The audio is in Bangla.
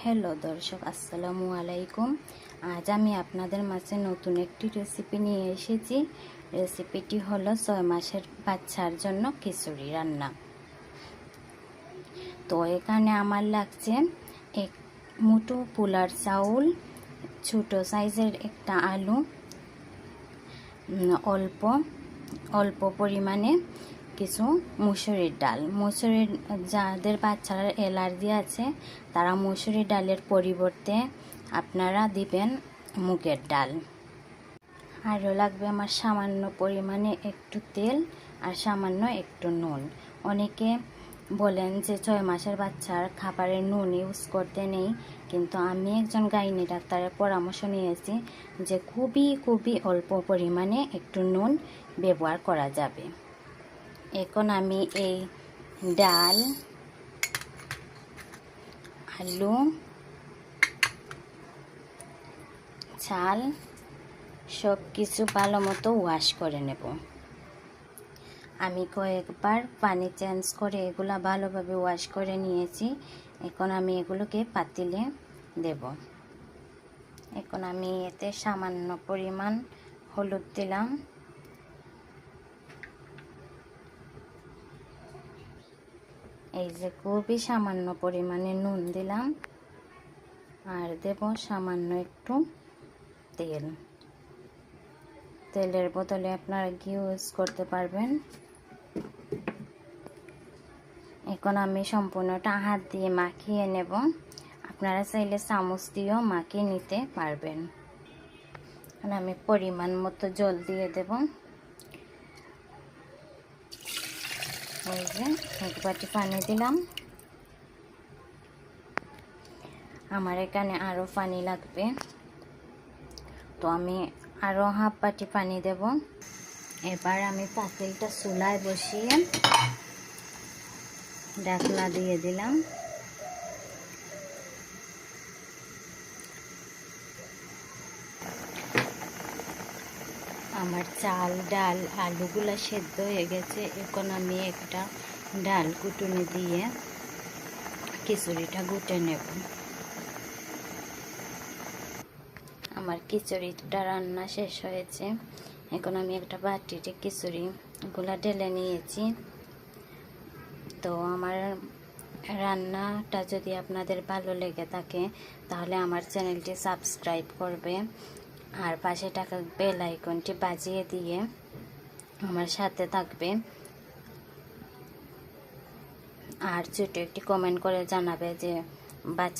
হ্যালো দর্শক, আসসালামু আলাইকুম। আজ আমি আপনাদের মাঝে নতুন একটি রেসিপি নিয়ে এসেছি। রেসিপিটি হলো 6 মাসের বাচ্চার জন্য খিচুড়ি রান্না। তো এখানে আমার লাগছে এক মুঠো পোলার চাউল, ছোট সাইজের একটা আলু, অল্প অল্প পরিমাণে কিছু মুসুরির ডাল। যাদের বাচ্চার অ্যালার্জি আছে তারা মুসুরির ডালের পরিবর্তে আপনারা দিবেন মুগের ডাল। আরও লাগবে আমার সামান্য পরিমাণে একটু তেল আর সামান্য একটু নুন। অনেকে বলেন যে 6 মাসের বাচ্চার খাবারে নুন ইউজ করতে নেই, কিন্তু আমি একজন গাইনি ডাক্তারের পরামর্শ নিয়েছি যে খুবই অল্প পরিমাণে একটু নুন ব্যবহার করা যাবে। এখন আমি এই ডাল, আলু, চাল সব কিছু ভালো মতো ওয়াশ করে নেব। আমি কয়েকবার পানি চেঞ্জ করে এগুলা ভালোভাবে ওয়াশ করে নিয়েছি। এখন আমি এগুলোকে পাতিলে দেব। এখন আমি এতে সামান্য পরিমাণ হলুদ দিলাম, এই যে খুবই সামান্য পরিমাণে নুন দিলাম, আর দেব সামান্য একটু তেল। তেলের বোতলে আপনারা ঘি ইউজ করতে পারবেন। এখন আমি সম্পূর্ণটা হাত দিয়ে মাখিয়ে নেব। আপনারা চাইলে চামচ দিয়েও মাখিয়ে নিতে পারবেন। এখন আমি পরিমাণ মতো জল দিয়ে দেব। এই যে এক বাটি পানি দিলাম। আমার এখানে আরও পানি লাগবে, তো আমি আরও হাফ বাটি পানি দেব। এবার আমি পাতিলটা চুলায় বসিয়ে ঢাকনা দিয়ে দিলাম। আমার চাল, ডাল, আলুগুলো সেদ্ধ হয়ে গেছে। এখন আমি একটা ডাল কুটুনি দিয়ে খিচুড়িটা গুটে নেব। আমার খিচুড়িটা রান্না শেষ হয়েছে। এখন আমি একটা বাটিতে খিচুড়িগুলা ঢেলে নিয়েছি। তো আমার রান্নাটা যদি আপনাদের ভালো লেগে থাকে তাহলে আমার চ্যানেলটি সাবস্ক্রাইব করবে, আর পাশে থাকা বেল আইকনটি বাজিয়ে দিয়ে আমার সাথে থাকবে। আর ছোট একটি কমেন্ট করে জানাবে যে বাচ্চা